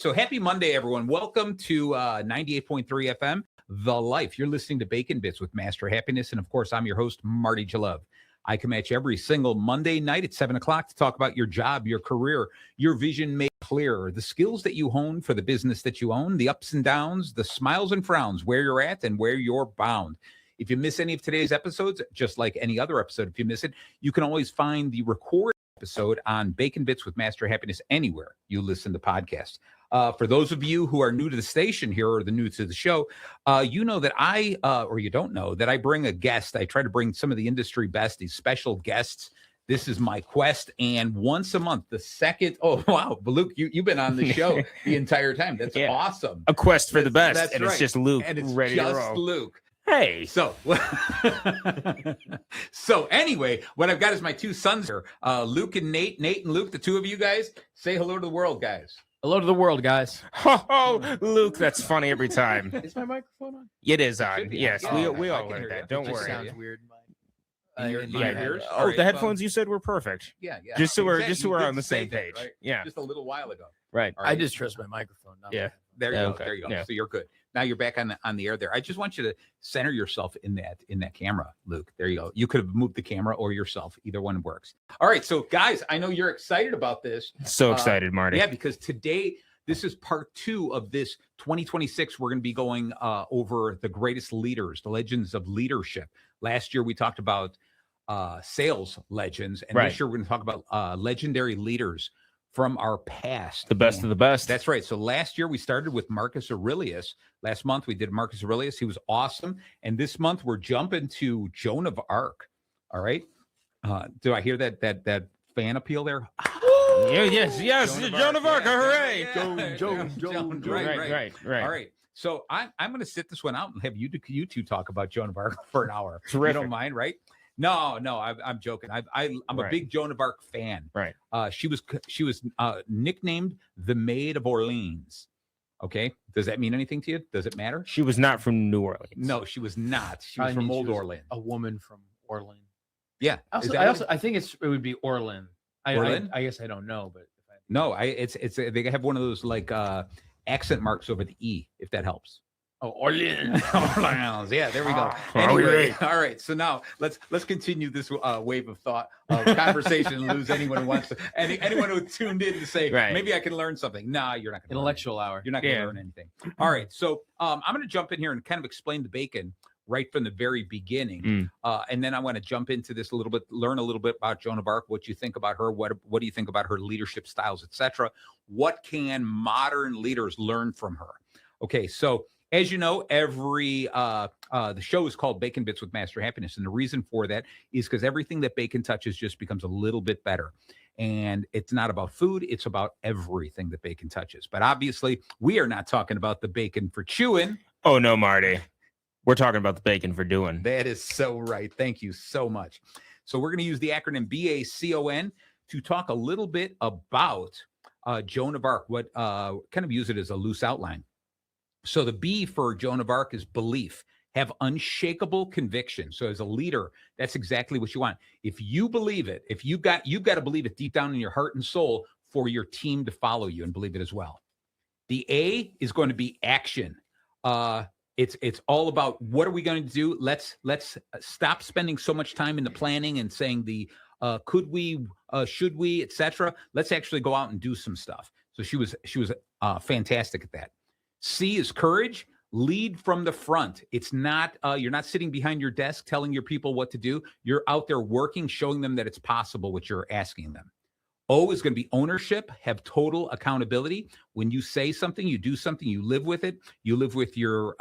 So happy Monday, everyone. Welcome to 98.3 FM, The Life. You're listening to Bacon Bits with Master Happiness. And of course, I'm your host, Marty Jalove. I come at you every single Monday night at 7 o'clock to talk about your job, your career, your vision made clear, the skills that you hone for the business that you own, the ups and downs, the smiles and frowns, where you're at and where you're bound. If you miss any of today's episodes, just like any other episode, if you miss it, you can always find the recorded episode on Bacon Bits with Master Happiness anywhere you listen to podcasts. For those of you who are new to the station here or the new to the show, you know that or you don't know that I bring a guest. I try to bring some of the industry best, these special guests. This is my quest. And once a month, oh, wow, Luke, you've been on the show the entire time. That's awesome. A quest for the best. That's and right. It's just Luke. And it's ready just to roll. Luke. Hey. So anyway, what I've got is my two sons here, Luke and Nate. Nate and Luke, the two of you guys, say hello to the world, guys. Hello to the world, guys. Oh, Luke, that's funny every time. Is my microphone on? It is on. Yes, Yeah, we I all can learned hear that. you. Don't It just worry. Sounds weird. In your ears? Oh, All right, the headphones you said were perfect. Yeah. Just so we're Exactly. You on did the say same that, page. right? Yeah. Just a little while ago. Right. All I just trust my microphone. Yeah. There you go. Okay. There you go. Yeah. So you're good. Now you're back on the air there. I just want you to center yourself in that camera, Luke. There you go. You could have moved the camera or yourself. Either one works. All right. So guys, I know you're excited about this. So excited, Marty. Yeah, because today this is part 2 of this 2026. We're going to be going over the greatest leaders, the legends of leadership. Last year we talked about sales legends, and this year we're going to talk about legendary leaders from our past. The best of the best. That's right. So last year we started with Marcus Aurelius. Last month we did Marcus Aurelius. He was awesome. And this month we're jumping to Joan of Arc. All right. Do I hear that fan appeal there? Yes. Joan of Arc. Hooray. Joan. Right. All right. So I'm going to sit this one out and have you two talk about Joan of Arc for an hour. Terrific. You don't mind, right? No, I'm joking. I'm a big Joan of Arc fan. Right. She was nicknamed the Maid of Orleans. Okay. Does that mean anything to you? Does it matter? She was not from New Orleans. No, she was not. She was from Old Orleans. A woman from Orleans. Yeah. I think it would be Orleans. Orleans? I guess I don't know, but it's they have one of those like accent marks over the E, if that helps. Oh, Orleans. Orleans. Yeah, there we go. Anyway, all right. So now let's continue this wave of thought of conversation and lose anyone who wants to anyone who tuned in to say maybe I can learn something. Nah, you're not going to. Intellectual hour. You're not going to learn anything. All right. So I'm going to jump in here and kind of explain the bacon right from the very beginning, and then I want to jump into this a little bit, learn a little bit about Joan of Arc, what you think about her, what do you think about her leadership styles, etc. What can modern leaders learn from her? Okay, so. As you know, the show is called Bacon Bits with Master Happiness. And the reason for that is because everything that bacon touches just becomes a little bit better. And it's not about food. It's about everything that bacon touches. But obviously, we are not talking about the bacon for chewing. Oh, no, Marty. We're talking about the bacon for doing. That is so right. Thank you so much. So we're going to use the acronym B.A.C.O.N. to talk a little bit about Joan of Arc, kind of use it as a loose outline. So the B for Joan of Arc is belief. Have unshakable conviction. So as a leader, that's exactly what you want. If you believe it, you've got to believe it deep down in your heart and soul for your team to follow you and believe it as well. The A is going to be action. It's all about what are we going to do? Let's stop spending so much time in the planning and saying could we, should we, etc. Let's actually go out and do some stuff. So she was fantastic at that. C is courage. Lead from the front. It's not, you're not sitting behind your desk telling your people what to do. You're out there working, showing them that it's possible what you're asking them. O is going to be ownership. Have total accountability. When you say something, you do something, you live with it. You live with your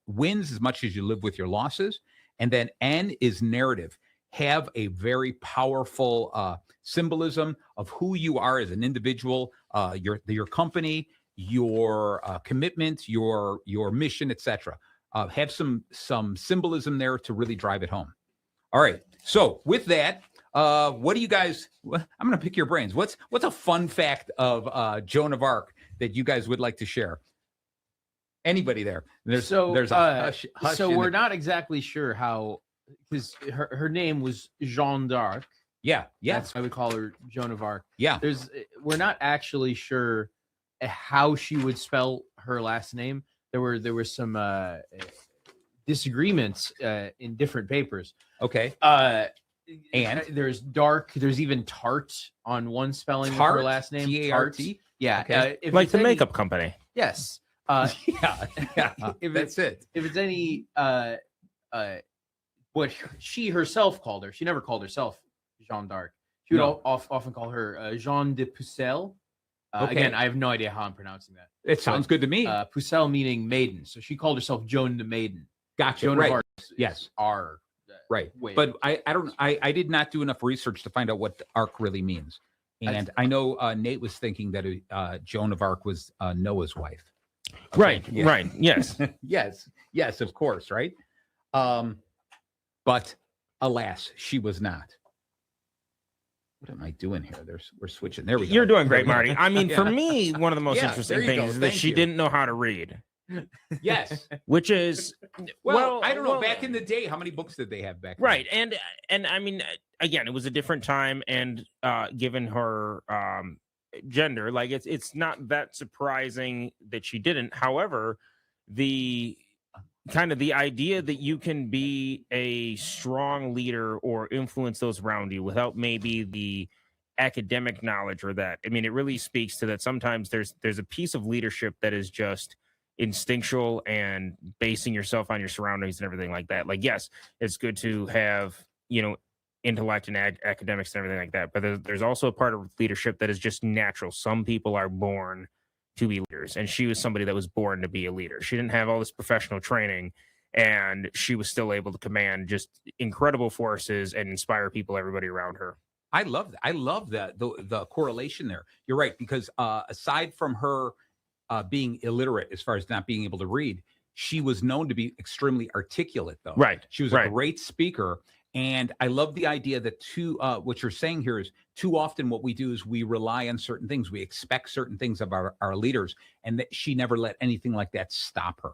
wins as much as you live with your losses. And then N is narrative. Have a very powerful symbolism of who you are as an individual, your company, your commitment, your mission, etc. Have some symbolism there to really drive it home. All right. So with that, what do you guys? I'm going to pick your brains. What's a fun fact of Joan of Arc that you guys would like to share? Anybody there? So we're not exactly sure how, because her name was Jeanne d'Arc. Yeah. That's why we call her Joan of Arc. Yeah. We're not actually sure how she would spell her last name. There were some disagreements in different papers. Okay. And there's even tart on one spelling Tart? of her last name. T-A-R-T? Yeah. Okay. Like the makeup company. Yes. Yeah. That's it. If it's any what she herself called her, she never called herself Jeanne d'Arc. She would often call her Jeanne de Pucelle. Okay. Again, I have no idea how I'm pronouncing that. It sounds good to me. Pucelle meaning maiden, so she called herself Joan the Maiden. Gotcha. Joan of Arc. Yes. R. Right. But I did not do enough research to find out what arc really means. And I know Nate was thinking that Joan of Arc was Noah's wife. Okay. Right. Yeah. Right. Yes. Yes, of course. Right. But alas, she was not. What am I doing here? We're switching. There we go. You're doing great, Marty. I mean, Yeah. for me, one of the most Yeah, interesting there you go. things is that Thank she you. didn't know how to read, Yes. which is Well, I don't know. Back in the day, how many books did they have back then? right. And I mean, again, it was a different time, and given her gender, like it's not that surprising that she didn't. However, the idea that you can be a strong leader or influence those around you without maybe the academic knowledge or that, I mean, it really speaks to that. Sometimes there's a piece of leadership that is just instinctual and basing yourself on your surroundings and everything like that. Like, yes, it's good to have, intellect and academics and everything like that, but there's also a part of leadership that is just natural. Some people are born to be leaders, and she was somebody that was born to be a leader. She didn't have all this professional training, and she was still able to command just incredible forces and inspire everybody around her. I love that. I love the correlation there. You're right, because aside from her being illiterate as far as not being able to read, she was known to be extremely articulate, though. Right. She was a great speaker. And I love the idea that what you're saying here is too often what we do is we rely on certain things. We expect certain things of our leaders, and that she never let anything like that stop her.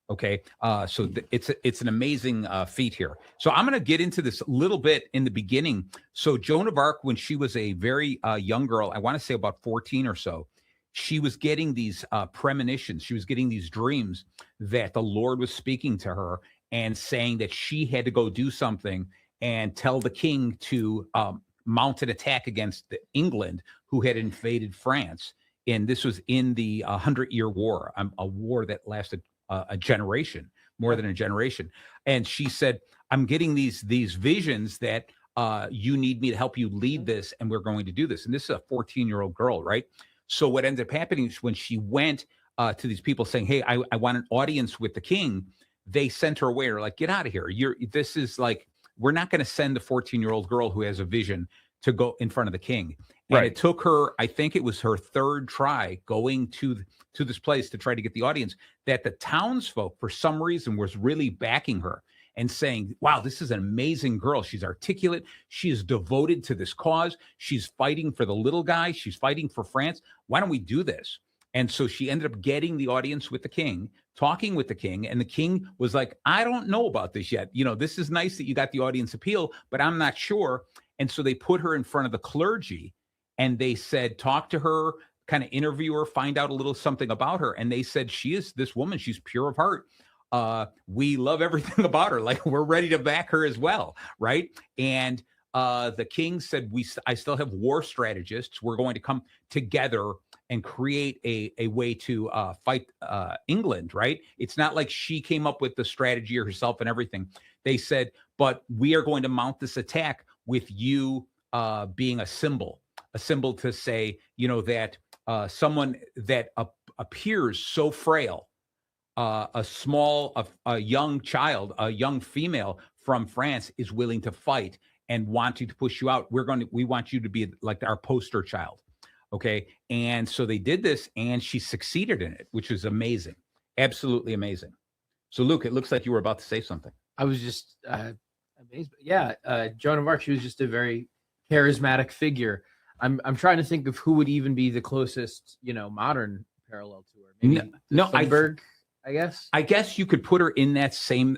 Okay. So it's an amazing feat here. So I'm going to get into this a little bit in the beginning. So Joan of Arc, when she was a very young girl, I want to say about 14 or so, she was getting these premonitions. She was getting these dreams that the Lord was speaking to her and saying that she had to go do something and tell the king to mount an attack against England, who had invaded France. And this was in the 100-Year War, a war that lasted a generation, more than a generation. And she said, I'm getting these visions that you need me to help you lead this, and we're going to do this. And this is a 14-year-old girl, right? So what ended up happening is when she went to these people saying, hey, I want an audience with the king, they sent her away. They're like, get out of here. This is like, we're not going to send the 14-year-old girl who has a vision to go in front of the king. And it took her, I think it was her third try going to this place to try to get the audience, that the townsfolk, for some reason, was really backing her and saying, wow, this is an amazing girl. She's articulate. She is devoted to this cause. She's fighting for the little guy. She's fighting for France. Why don't we do this? And so she ended up getting the audience with the king, talking with the king, and the king was like, I don't know about this yet. This is nice that you got the audience appeal, but I'm not sure. And so they put her in front of the clergy, and they said, talk to her, kind of interview her, find out a little something about her. And they said, she is this woman. She's pure of heart. We love everything about her. Like, we're ready to back her as well. Right. And the king said, I still have war strategists. We're going to come together and create a way to fight England, right? It's not like she came up with the strategy herself and everything. They said, but we are going to mount this attack with you being a symbol to say, that someone that appears so frail, a young child, a young female from France is willing to fight and wanting to push you out. We want you to be like our poster child. Okay. And so they did this, and she succeeded in it, which was amazing. Absolutely amazing. So Luke, it looks like you were about to say something. I was just amazed. Yeah. Joan of Arc, she was just a very charismatic figure. I'm trying to think of who would even be the closest, modern parallel to her. Maybe Thunberg, I guess. I guess you could put her in that same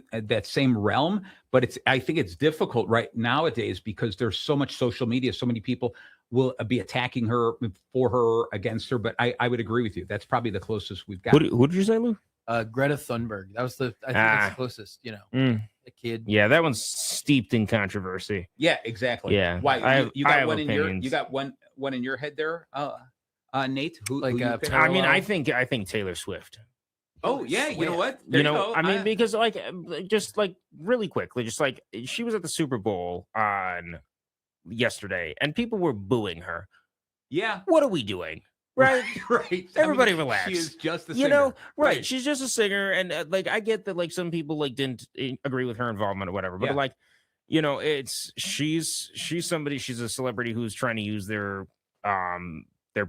realm, but I think it's difficult right nowadays because there's so much social media, so many people will be attacking her for her against her. But I would agree with you. That's probably the closest we've got. Who did you say, Lou? Greta Thunberg. That was I think that's the closest, the kid. Yeah, that one's steeped in controversy. Yeah, exactly. Yeah. Why you got one in opinions. you got one in your head there, Nate? Who you pick? I mean, I think Taylor Swift. Oh yeah, you know what? There you go. I mean, because just really quickly, just like she was at the Super Bowl on yesterday, and people were booing her. Yeah. What are we doing? Right. Right. Everybody relax. She is just a singer. Right. She's just a singer. And I get that some people didn't agree with her involvement or whatever, but she's somebody, she's a celebrity who's trying to use their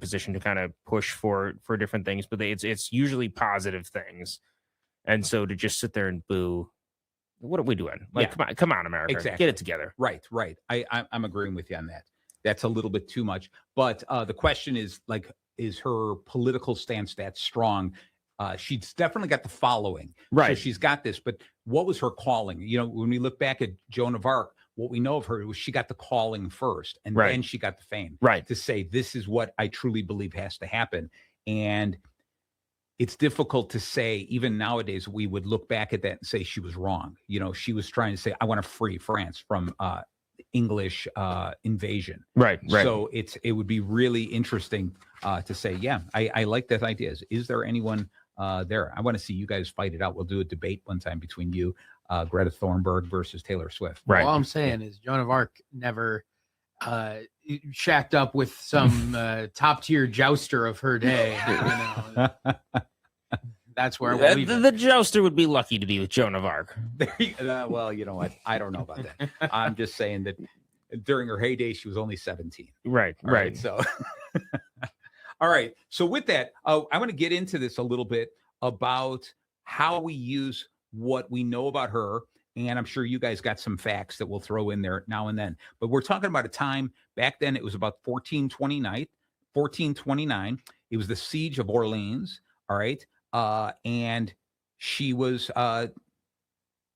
position to kind of push for different things, but it's usually positive things. And so to just sit there and boo, what are we doing? Come on, America, exactly. Get it together. Right. I'm agreeing with you on that. That's a little bit too much. But the question is is her political stance that strong? She's definitely got the following. Right. So she's got this, but what was her calling? When we look back at Joan of Arc, what we know of her was she got the calling first, and then she got the fame. Right. To say, this is what I truly believe has to happen. And it's difficult to say, even nowadays, we would look back at that and say she was wrong. She was trying to say, I want to free France from English invasion. Right. So it would be really interesting to say, yeah, I like that idea. Is there anyone there? I want to see you guys fight it out. We'll do a debate one time between you, Greta Thunberg versus Taylor Swift. Right. All I'm saying is Joan of Arc never shacked up with some top tier jouster of her day. That's where we'll leave it. The jouster would be lucky to be with Joan of Arc. Well, you know what? I don't know about that. I'm just saying that during her heyday, she was only 17. Right. So, all right. So with that, I want to get into this a little bit about how we use what we know about her. And I'm sure you guys got some facts that we'll throw in there now and then. But we're talking about a time back then. It was about 1429. It was the siege of Orleans. All right. And she was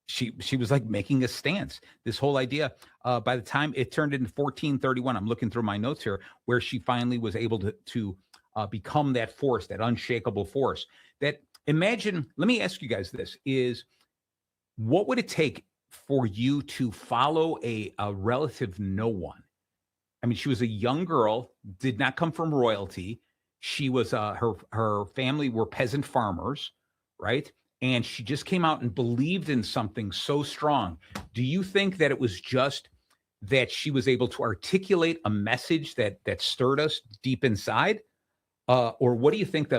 she was making a stance. This whole idea, by the time it turned into 1431, I'm looking through my notes here, where she finally was able to become that force, that unshakable force. That imagine. Let me ask you guys this: what would it take for you to follow a relative no one? I mean, she was a young girl, did not come from royalty. She was her family were peasant farmers, right? And she just came out and believed in something so strong. Do you think that it was just that she was able to articulate a message that stirred us deep inside? Or what do you think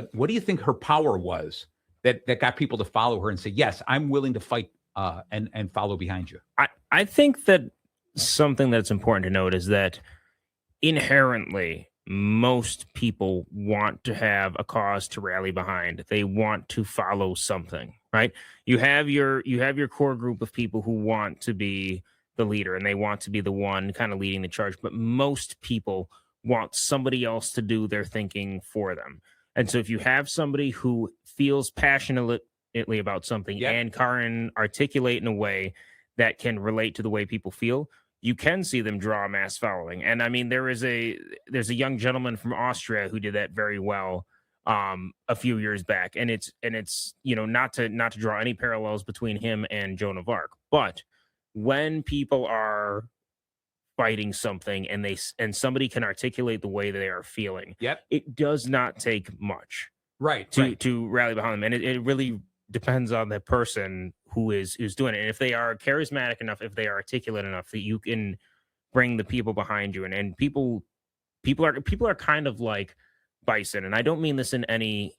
her power was that got people to follow her and say, yes, I'm willing to fight and follow behind you? I think that something that's important to note is that inherently, most people want to have a cause to rally behind. They want to follow something, right? You have your core group of people who want to be the leader and they want to be the one kind of leading the charge, but most people want somebody else to do their thinking for them. And so if you have somebody who feels passionately about something and can articulate in a way that can relate to the way people feel, you can see them draw a mass following. And I mean, there's a young gentleman from Austria who did that very well a few years back. And it's not to draw any parallels between him and Joan of Arc, but when people are fighting something and somebody can articulate the way they are feeling, it does not take much to rally behind them. And it really depends on the person who is doing it. And if they are charismatic enough, if they are articulate enough, that you can bring the people behind you. And people are kind of like bison. And I don't mean this in a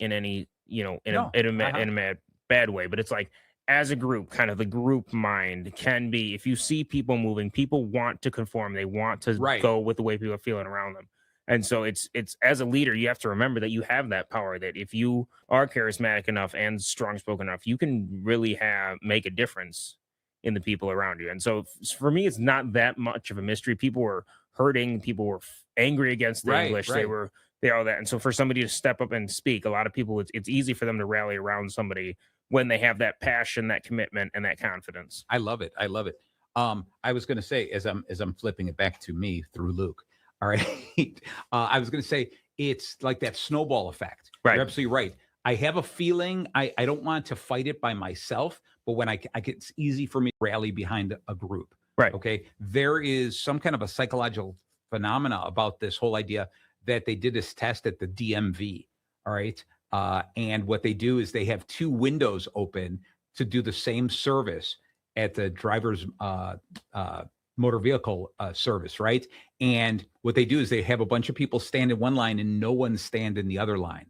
bad way, but it's like, as a group, kind of the group mind can be, if you see people moving, people want to conform. They want to go with the way people are feeling around them. And so it's as a leader, you have to remember that you have that power, that if you are charismatic enough and strong spoken enough, you can really make a difference in the people around you. And so for me, it's not that much of a mystery. People were hurting. People were angry against the English. They all that. And so for somebody to step up and speak, a lot of people, it's easy for them to rally around somebody when they have that passion, that commitment, and that confidence. I love it. I was going to say, as I'm flipping it back to me through Luke. All right. I was going to say it's like that snowball effect. Right. You're absolutely right. I have a feeling I don't want to fight it by myself, but when it's easy for me to rally behind a group. Right. Okay. There is some kind of a psychological phenomena about this whole idea that they did this test at the DMV. All right. And what they do is they have 2 windows open to do the same service at the driver's motor vehicle service, right? And what they do is they have a bunch of people stand in one line and no one stand in the other line.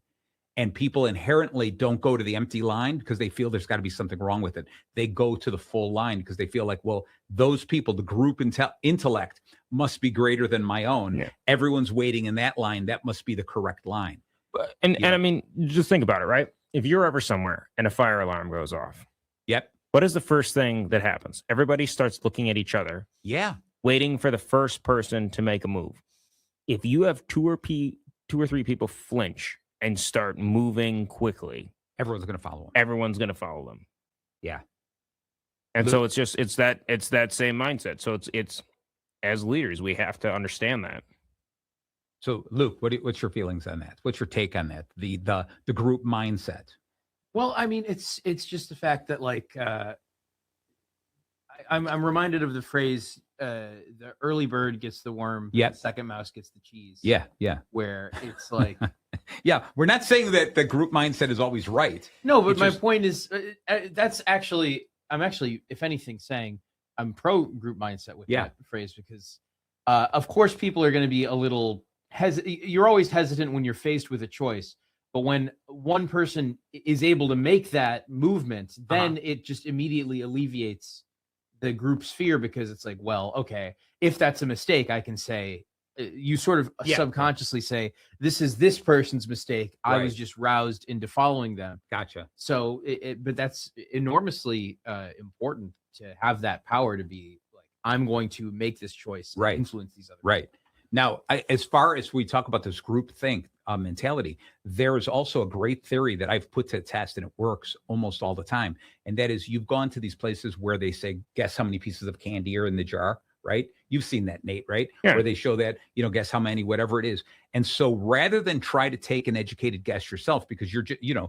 And people inherently don't go to the empty line because they feel there's got to be something wrong with it. They go to the full line because they feel like, well, those people, the group intellect must be greater than my own. Yeah. Everyone's waiting in that line. That must be the correct line. And I mean, just think about it, right? If you're ever somewhere and a fire alarm goes off, Yep. what is the first thing that happens? Everybody starts looking at each other, Yeah. waiting for the first person to make a move. If you have 2 or 3 people flinch and start moving quickly, Everyone's going to follow them. everyone's going to follow them. Yeah. And so it's that same mindset. So it's as leaders, we have to understand that. So, Luke, what's your feelings on that? What's your take on that? The group mindset. Well, I mean, it's just the fact that like I'm reminded of the phrase the early bird gets the worm, Yep. the second mouse gets the cheese. Yeah. Where it's like Yeah. We're not saying that the group mindset is always right. no, but It's my just- point is I'm actually, if anything, saying I'm pro group mindset with Yeah. that phrase because of course people are going to be a little you're always hesitant when you're faced with a choice. But when one person is able to make that movement, then it just immediately alleviates the group's fear because it's like, well, okay, if that's a mistake, I can say, you sort of subconsciously say, this is this person's mistake. I was Right. just roused into following them. Gotcha. So, but that's enormously important to have that power to be like, I'm going to make this choice, and Right. influence these other Right. Now, as far as we talk about this group think mentality, there is also a great theory that I've put to test and it works almost all the time. And that is you've gone to these places where they say, guess how many pieces of candy are in the jar, right? You've seen that, Nate, right? Yeah. Where they show that, guess how many, whatever it is. And so rather than try to take an educated guess yourself, because you're just, you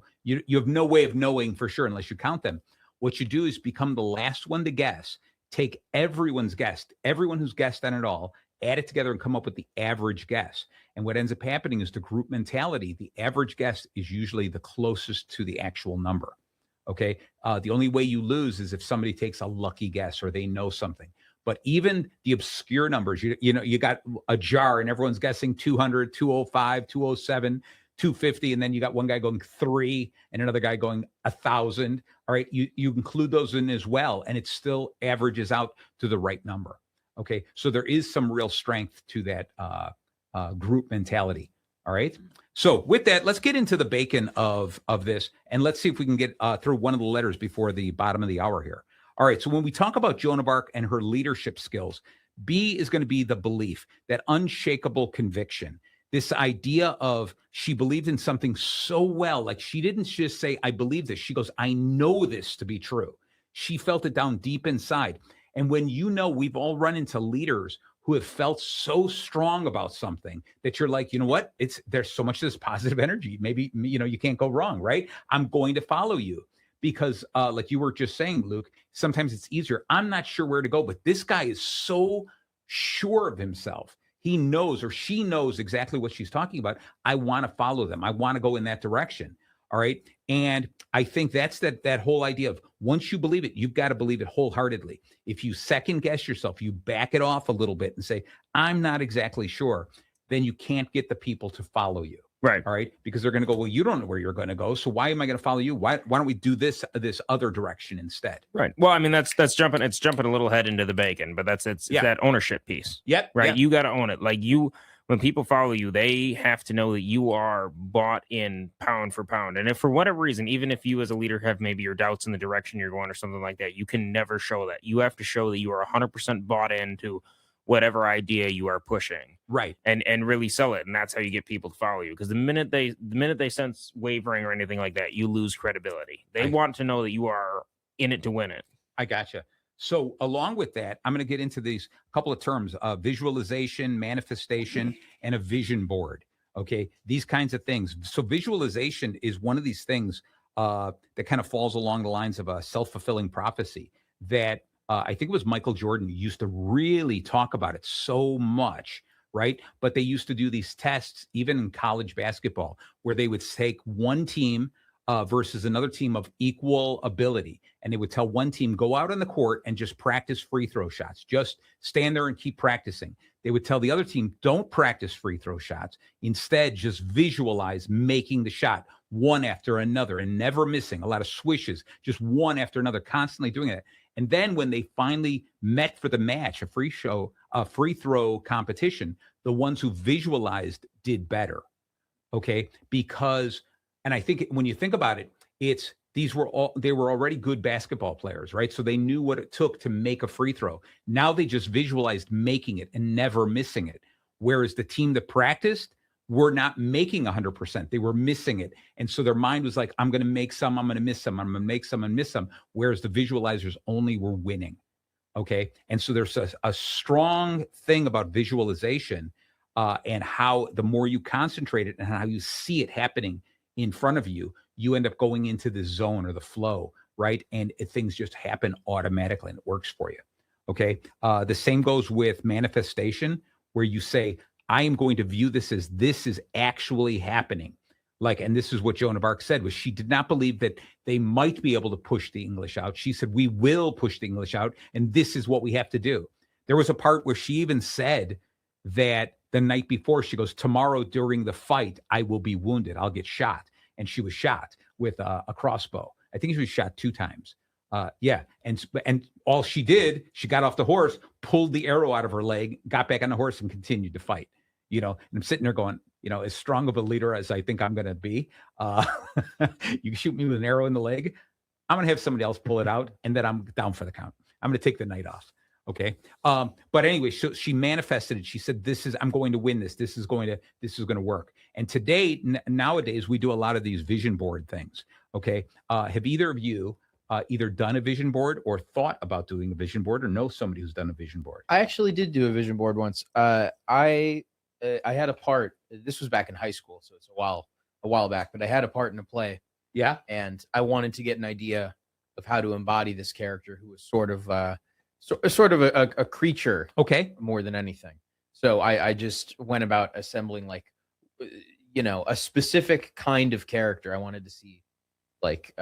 have no way of knowing for sure unless you count them. What you do is become the last one to guess, take everyone's guess, everyone who's guessed on it all, add it together and come up with the average guess. And what ends up happening is the group mentality, the average guess is usually the closest to the actual number. Okay. The only way you lose is if somebody takes a lucky guess or they know something. But even the obscure numbers, you got a jar and everyone's guessing 200, 205, 207, 250. And then you got one guy going 3 and another guy going 1,000. All right. You include those in as well. And it still averages out to the right number. Okay, so there is some real strength to that group mentality. All right. So with that, let's get into the bacon of this, and let's see if we can get through one of the letters before the bottom of the hour here. All right. So when we talk about Joan of Arc and her leadership skills, B is going to be the belief, that unshakable conviction. This idea of she believed in something so well, like she didn't just say, I believe this. She goes, I know this to be true. She felt it down deep inside. And when we've all run into leaders who have felt so strong about something that you're like, you know what? There's so much of this positive energy. Maybe, you can't go wrong, right? I'm going to follow you because like you were just saying, Luke, sometimes it's easier. I'm not sure where to go, but this guy is so sure of himself. He knows or she knows exactly what she's talking about. I want to follow them. I want to go in that direction. All right. And I think that's that whole idea of once you believe it, you've got to believe it wholeheartedly. If you second guess yourself, you back it off a little bit and say, I'm not exactly sure, then you can't get the people to follow you. Right. All right. Because they're going to go, well, you don't know where you're going to go. So why am I going to follow you? Why don't we do this other direction instead? Right. Well, I mean, that's jumping a little head into the bacon, but it's that ownership piece. Yep. Right. Yep. You got to own it. Like when people follow you, they have to know that you are bought in pound for pound. And if for whatever reason, even if you as a leader have maybe your doubts in the direction you're going or something like that, you can never show that. You have to show that you are 100% bought into whatever idea you are pushing. Right. And really sell it. And that's how you get people to follow you. Because the minute they sense wavering or anything like that, you lose credibility. They want to know that you are in it to win it. I gotcha. So along with that, I'm going to get into these couple of terms, visualization, manifestation, and a vision board. Okay. These kinds of things. So visualization is one of these things that kind of falls along the lines of a self-fulfilling prophecy that I think it was Michael Jordan used to really talk about it so much, right? But they used to do these tests, even in college basketball, where they would take one team versus another team of equal ability. And they would tell one team, go out on the court and just practice free throw shots. Just stand there and keep practicing. They would tell the other team, don't practice free throw shots. Instead, just visualize making the shot one after another and never missing. A lot of swishes, just one after another, constantly doing it. And then when they finally met for the match, a free throw competition, the ones who visualized did better. Okay. Because, and I think when you think about it, they were already good basketball players, right? So they knew what it took to make a free throw. Now they just visualized making it and never missing it. Whereas the team that practiced were not making 100%. They were missing it. And so their mind was like, I'm going to make some, I'm going to miss some, I'm going to make some and miss some. Whereas the visualizers only were winning. Okay. And so there's a strong thing about visualization and how the more you concentrate it and how you see it happening in front of you, you end up going into the zone or the flow, right? And things just happen automatically and it works for you. Okay. The same goes with manifestation, where you say, I am going to view this as this is actually happening. Like, and this is what Joan of Arc said, was she did not believe that they might be able to push the English out. She said, we will push the English out, and this is what we have to do. There was a part where she even said that the night before, she goes, tomorrow during the fight, I will be wounded. I'll get shot. And she was shot with a crossbow. I think she was shot 2 times. Yeah. And all she did, she got off the horse, pulled the arrow out of her leg, got back on the horse and continued to fight, and I'm sitting there going, as strong of a leader as I think I'm going to be, you can shoot me with an arrow in the leg. I'm going to have somebody else pull it out, and then I'm down for the count. I'm going to take the night off. Okay. But anyway, so she manifested it. She said, I'm going to win this. This is going to work. And today, nowadays, we do a lot of these vision board things. Okay. Have either of you either done a vision board or thought about doing a vision board or know somebody who's done a vision board? I actually did do a vision board once. I had a part, this was back in high school, so it's a while back, but I had a part in a play. Yeah. And I wanted to get an idea of how to embody this character who was sort of a creature. Okay. More than anything. So I just went about assembling a specific kind of character. I wanted to see like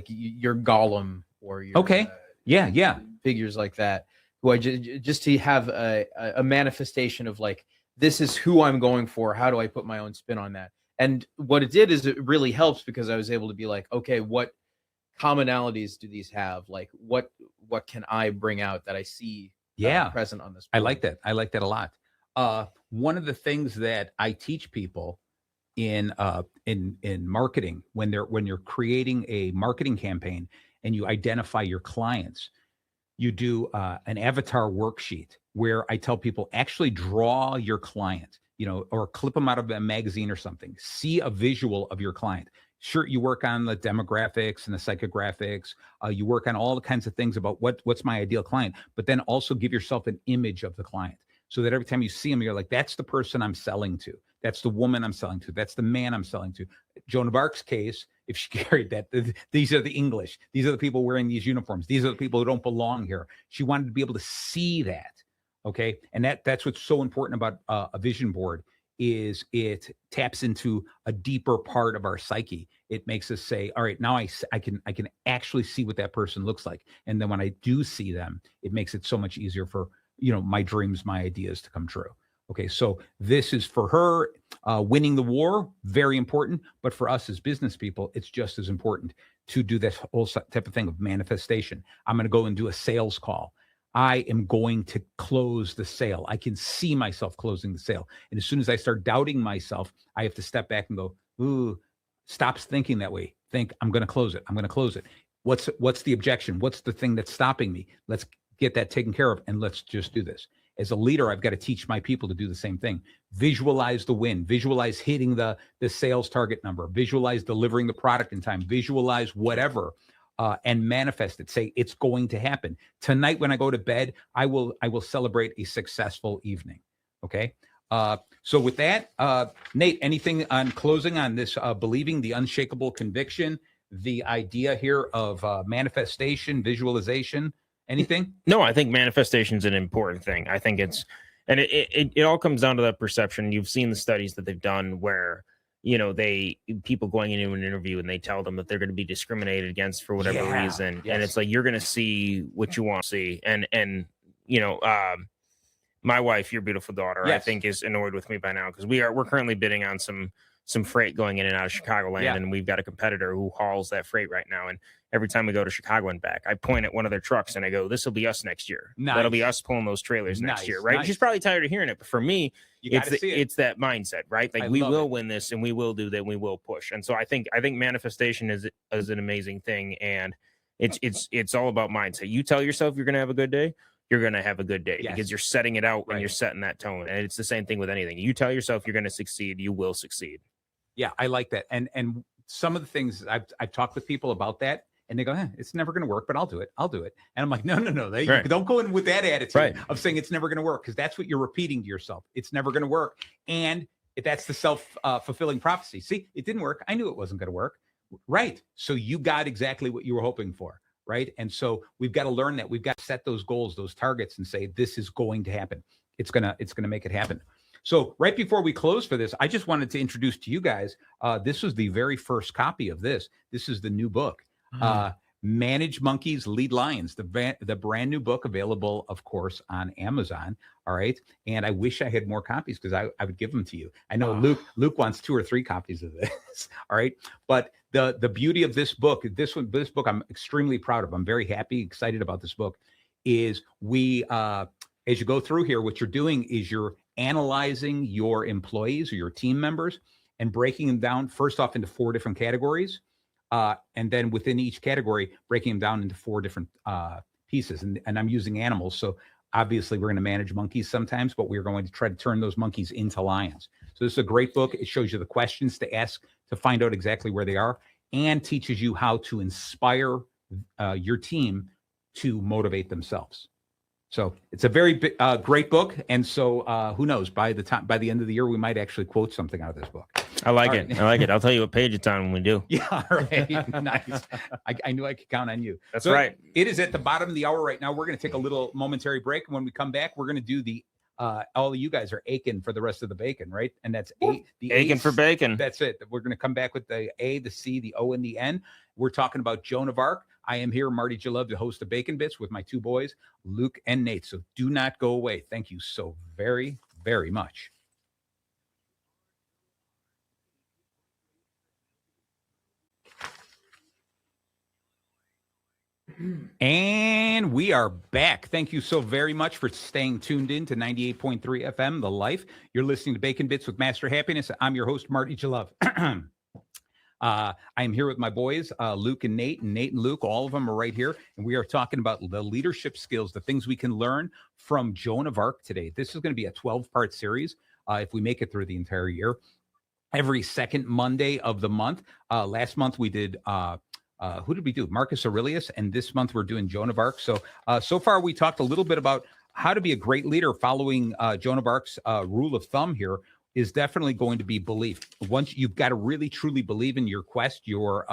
your Gollum or your okay. Yeah. Figures like that, who I just to have a manifestation of like, this is who I'm going for. How do I put my own spin on that? And what it did is it really helps because I was able to be like, okay, what commonalities do these have? Like what can I bring out that I see present on this board? I like that. I like that a lot. One of the things that I teach people in marketing, when you're creating a marketing campaign and you identify your clients, you do an avatar worksheet where I tell people, actually draw your client, or clip them out of a magazine or something. See a visual of your client. Sure, you work on the demographics and the psychographics. You work on all the kinds of things about what's my ideal client, but then also give yourself an image of the client so that every time you see them, you're like, that's the person I'm selling to. That's the woman I'm selling to. That's the man I'm selling to. Joan of Arc's case, if she carried that, these are the English. These are the people wearing these uniforms. These are the people who don't belong here. She wanted to be able to see that. Okay. And that's what's so important about a vision board is it taps into a deeper part of our psyche. It makes us say, all right, now I can actually see what that person looks like. And then when I do see them, it makes it so much easier for, my dreams, my ideas to come true. Okay. So this is for her, winning the war, very important. But for us as business people, it's just as important to do this whole type of thing of manifestation. I'm going to go and do a sales call. I am going to close the sale. I can see myself closing the sale. And as soon as I start doubting myself, I have to step back and go, ooh, stop thinking that way. Think, I'm going to close it. I'm going to close it. What's the objection? What's the thing that's stopping me? Let's get that taken care of. And let's just do this. As a leader, I've got to teach my people to do the same thing. Visualize the win, visualize hitting the sales target number, visualize delivering the product in time, visualize whatever. and manifest it. Say it's going to happen tonight. When I go to bed, I will celebrate a successful evening. Okay. So with that, Nate, anything on closing on this, believing, the unshakable conviction, the idea here of manifestation, visualization, anything? No, I think manifestation is an important thing. I think it all comes down to that perception. You've seen the studies that they've done where, people going into an interview and they tell them that they're going to be discriminated against for whatever reason. Yes. And it's like, you're going to see what you want to see. And my wife, your beautiful daughter, I think is annoyed with me by now because we're currently bidding on some freight going in and out of Chicagoland, and we've got a competitor who hauls that freight right now. And every time we go to Chicago and back, I point at one of their trucks and I go, "This will be us next year. Nice. That'll be us pulling those trailers next year, right?" Nice. She's probably tired of hearing it, but for me, it's that mindset, right? Like, we will win this, and we will do that, and we will push. And so I think manifestation is an amazing thing, and it's all about mindset. You tell yourself you're going to have a good day, you're going to have a good day because you're setting it out and you're setting that tone. And it's the same thing with anything. You tell yourself you're going to succeed, you will succeed. Yeah, I like that. And some of the things I've talked with people about that, and they go, it's never going to work, but I'll do it. And I'm like, no. You don't go in with that attitude of saying it's never going to work, because that's what you're repeating to yourself. It's never going to work. And if that's the self-fulfilling prophecy. See, it didn't work. I knew it wasn't going to work. Right. So you got exactly what you were hoping for. Right. And so we've got to learn that. We've got to set those goals, those targets, and say, this is going to happen. It's gonna make it happen. So right before we close for this, I just wanted to introduce to you guys, this was the very first copy of this. This is the new book, Manage Monkeys, Lead Lions, the brand new book, available, of course, on Amazon. All right. And I wish I had more copies, because I would give them to you. I know Luke wants 2 or 3 copies of this. All right. But the beauty of this book, this book I'm extremely proud of. I'm very happy, excited about this book, is as you go through here, what you're doing is you're analyzing your employees or your team members and breaking them down, first off, into 4 different categories. And then within each category, breaking them down into 4 different pieces. And I'm using animals. So obviously we're going to manage monkeys sometimes, but we're going to try to turn those monkeys into lions. So this is a great book. It shows you the questions to ask to find out exactly where they are, and teaches you how to inspire your team to motivate themselves. So it's a very great book. And so who knows, by the end of the year, we might actually quote something out of this book. I like it. I'll tell you what page it's on when we do. Yeah. All right. Nice. I knew I could count on you. That's right. It is at the bottom of the hour right now. We're going to take a little momentary break. And when we come back, we're going to do the, all of you guys are aching for the rest of the bacon, right? And that's the aching for bacon. That's it. We're going to come back with the A, the C, the O, and the N. We're talking about Joan of Arc. I am here, Marty Jalove, to host the Bacon Bits with my 2 boys, Luke and Nate. So do not go away. Thank you so very, very much. And we are back. Thank you so very much for staying tuned in to 98.3 FM, The Life. You're listening to Bacon Bits with Master Happiness. I'm your host, Marty Jalove. I am here with my boys, Luke and Nate and Luke. All of them are right here. And we are talking about the leadership skills, the things we can learn from Joan of Arc today. This is going to be a 12-part series if we make it through the entire year. Every second Monday of the month. Last month we did... who did we do? Marcus Aurelius. And this month we're doing Joan of Arc. So far we talked a little bit about how to be a great leader. Following Joan of Arc's rule of thumb here is definitely going to be belief. Once you've got to really truly believe in your quest, your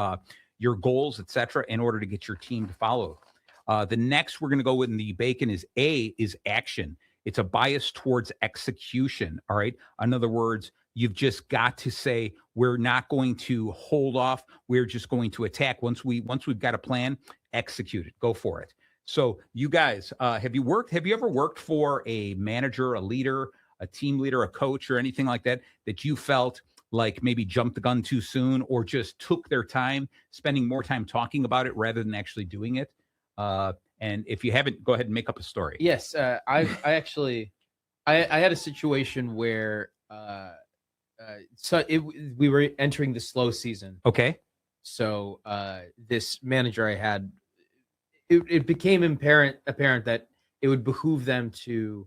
goals, etc., in order to get your team to follow. The next we're going to go with in the bacon is A, is action. It's a bias towards execution. All right. In other words, you've just got to say, we're not going to hold off. We're just going to attack. Once we've got a plan, execute it. Go for it. So you guys, have you ever worked for a manager, a leader, a team leader, a coach, or anything like that you felt like maybe jumped the gun too soon, or just took their time, spending more time talking about it rather than actually doing it? And if you haven't, go ahead and make up a story. Yes. I had a situation where, we were entering the slow season. Okay. So this manager I had, it became apparent that it would behoove them to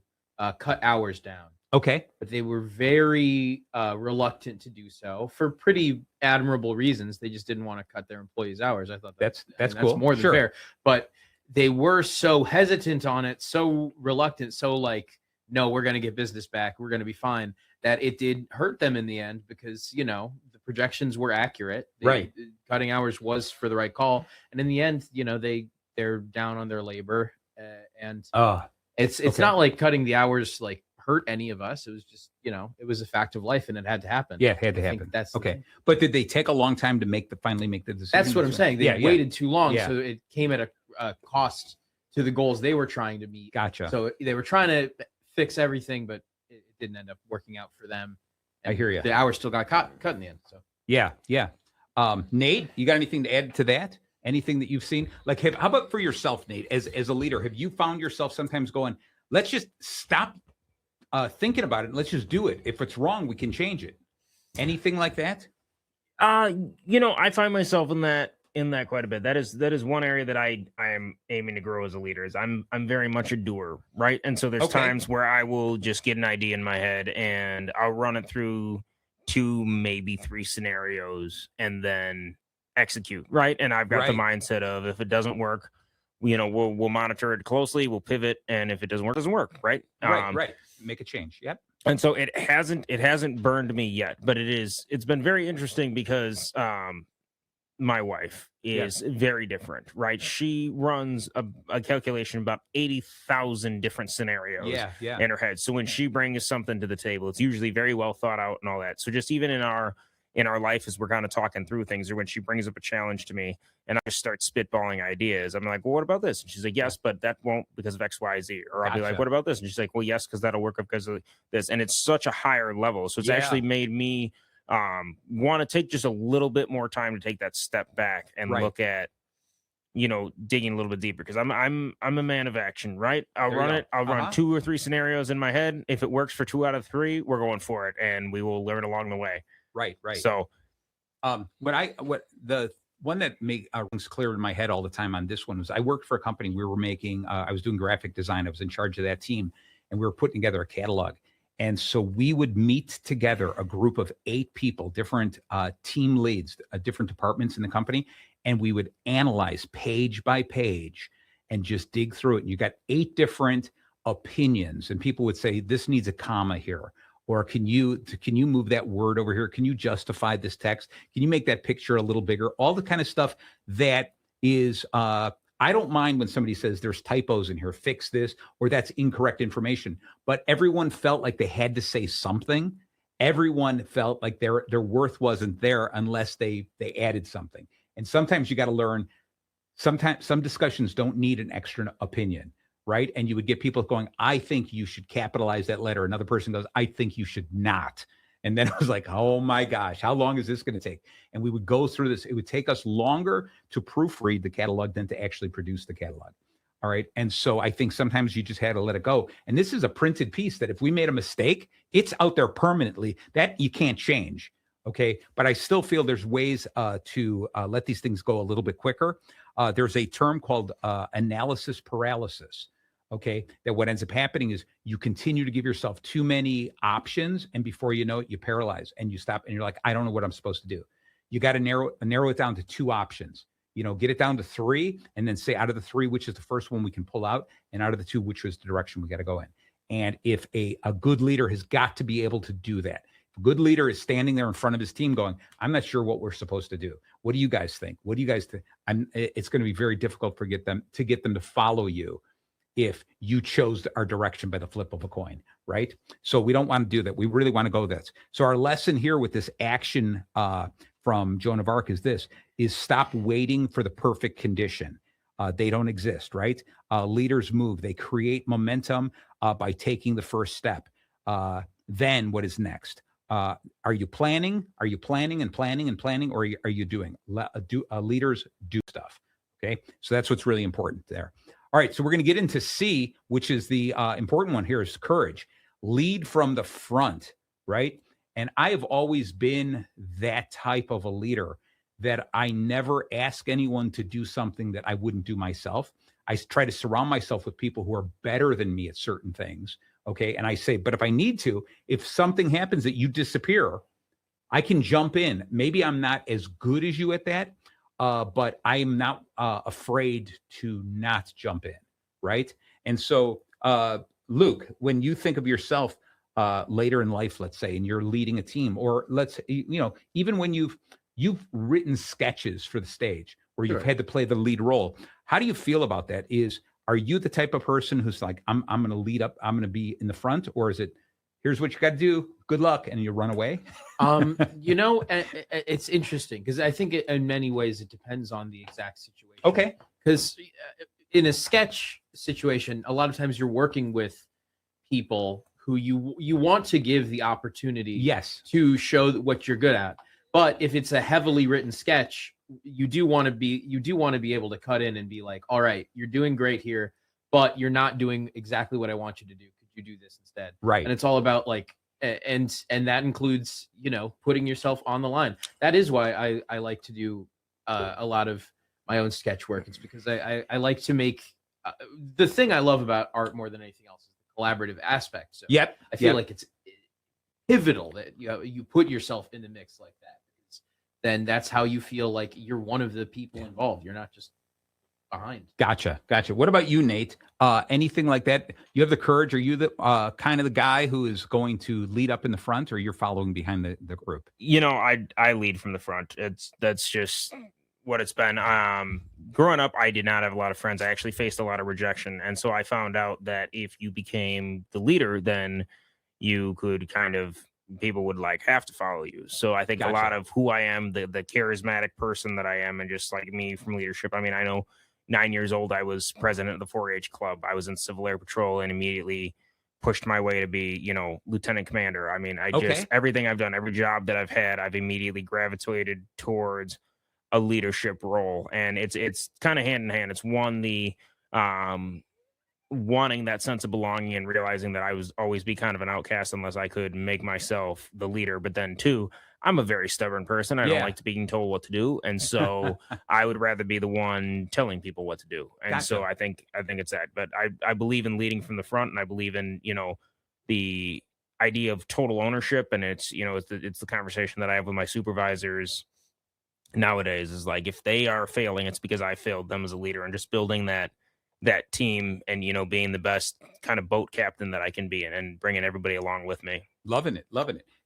cut hours down. Okay. but they were very reluctant to do so for pretty admirable reasons. They just didn't want to cut their employees' hours. I thought That's that's cool. more than Sure. fair. But they were so hesitant on it, so reluctant, so like, no, we're going to get business back, we're going to be fine, that it did hurt them in the end because, the projections were accurate. Right. Cutting hours was for the right call. And in the end, they're down on their labor. And it's okay. not like cutting the hours like hurt any of us. It was just, it was a fact of life and it had to happen. Yeah, it had to I think happen. that's okay. But did they take a long time to finally make the decision? That's what I'm saying. They Yeah, waited too long, Yeah. so it came at a cost to the goals they were trying to meet. Gotcha. So they were trying to fix everything, but it didn't end up working out for them. I hear you. The hours still got cut in the end. So Yeah. Nate, you got anything to add to that? Anything that you've seen? Like, how about for yourself, Nate, as a leader? Have you found yourself sometimes going, let's just stop thinking about it and let's just do it. If it's wrong, we can change it. Anything like that? I find myself in that quite a bit. That is one area that I am aiming to grow as a leader. Is I'm very much a doer, right? And so there's times where I will just get an idea in my head and I'll run it through 2, maybe 3 scenarios and then execute, right? And I've got the mindset of, if it doesn't work, we'll monitor it closely, we'll pivot, and if it doesn't work, right? Right. Make a change. Yep. And so it hasn't burned me yet, but it's been very interesting because my wife is very different, right? She runs a calculation about 80,000 different scenarios in her head. So when she brings something to the table, it's usually very well thought out and all that. So just even in our life, as we're kind of talking through things, or when she brings up a challenge to me and I just start spitballing ideas, I'm like, well, what about this? And she's like, yes, but that won't because of X, Y, Z. Or I'll be like, what about this? And she's like, well, yes, because that'll work because of this. And it's such a higher level. So it's actually made me want to take just a little bit more time to take that step back and look at, digging a little bit deeper, because I'm a man of action, right? I'll run 2 or 3 scenarios in my head. If it works for 2 out of 3, we're going for it, and we will learn along the way. Right. So, the one that rings clear in my head all the time on this one was I worked for a company. We were making, I was doing graphic design. I was in charge of that team, and we were putting together a catalog. And so we would meet together, a group of 8 people, different team leads, different departments in the company, and we would analyze page by page and just dig through it. And you got 8 different opinions, and people would say, this needs a comma here. Or can you move that word over here? Can you justify this text? Can you make that picture a little bigger? All the kind of stuff that is, I don't mind when somebody says there's typos in here, fix this, or that's incorrect information. But everyone felt like they had to say something. Everyone felt like their worth wasn't there unless they added something. And sometimes you got to learn, sometimes some discussions don't need an extra opinion. Right. And you would get people going, I think you should capitalize that letter. Another person goes, I think you should not. And then it was like, oh my gosh, how long is this going to take? And we would go through this. It would take us longer to proofread the catalog than to actually produce the catalog. All right. And so I think sometimes you just had to let it go. And this is a printed piece that if we made a mistake, it's out there permanently, that you can't change. Okay. But I still feel there's ways to let these things go a little bit quicker. There's a term called analysis paralysis. Okay, that what ends up happening is you continue to give yourself too many options, and before you know it, you paralyze and you stop and you're like, I don't know what I'm supposed to do. You got to narrow it down to 2 options. Get it down to 3, and then say, out of the 3, which is the first one we can pull out, and out of the 2, which was the direction we got to go in. And if a good leader has got to be able to do that. If a good leader is standing there in front of his team going, I'm not sure what we're supposed to do. What do you guys think? What do you guys think? It's going to be very difficult to get them to follow you if you chose our direction by the flip of a coin, right? So we don't want to do that. We really want to go this. So our lesson here with this action from Joan of Arc is stop waiting for the perfect condition. They don't exist, right? Leaders move. They create momentum by taking the first step. Then what is next? Are you planning? Are you planning and planning and planning, or are you doing? Leaders do stuff, okay? So that's what's really important there. All right, so we're going to get into C, which is the important one here, is courage. Lead from the front, right? And I have always been that type of a leader that I never ask anyone to do something that I wouldn't do myself. I try to surround myself with people who are better than me at certain things, Okay. And I say, but if I need to, if something happens that you disappear, I can jump in. Maybe I'm not as good as you at that, but I'm not afraid to not jump in. Right. And so, Luke, when you think of yourself later in life, let's say, and you're leading a team, or even when you've written sketches for the stage where you've had to play the lead role, how do you feel about that? Are you the type of person who's like, I'm going to lead up, I'm going to be in the front, or is it, here's what you got to do, good luck, and you run away? It's interesting because I think in many ways it depends on the exact situation. Okay. Because in a sketch situation, a lot of times you're working with people who you want to give the opportunity, yes, to show what you're good at. But if it's a heavily written sketch, you do want to be able to cut in and be like, all right, you're doing great here, but you're not doing exactly what I want you to do. Could you do this instead? Right. And it's all about like, and that includes, putting yourself on the line. That is why I like to do a lot of my own sketch work. It's because I like to make the thing I love about art more than anything else is the collaborative aspect. So yep. I feel like it's pivotal that you put yourself in the mix like that. Then that's how you feel like you're one of the people involved. You're not just behind. Gotcha. What about you, Nate? Anything like that? You have the courage? Are you the kind of the guy who is going to lead up in the front, or you're following behind the group? I lead from the front. That's just what it's been. Growing up, I did not have a lot of friends. I actually faced a lot of rejection. And so I found out that if you became the leader, then you could people would have to follow you. So I think a lot of who I am, the charismatic person that I am, and just like me from leadership. I mean, I know 9 years old, I was president of the 4-H club. I was in Civil Air Patrol and immediately pushed my way to be, lieutenant commander. I mean, just everything I've done, every job that I've had, I've immediately gravitated towards a leadership role. And it's kind of hand in hand. It's one, wanting that sense of belonging and realizing that I was always be kind of an outcast unless I could make myself the leader. But then two, I'm a very stubborn person. I don't like to being told what to do. And so I would rather be the one telling people what to do. And so I think it's that, but I believe in leading from the front, and I believe in, the idea of total ownership. And it's the conversation that I have with my supervisors nowadays is like, if they are failing, it's because I failed them as a leader, and just building that team and, being the best kind of boat captain that I can be in and bringing everybody along with me. Loving it.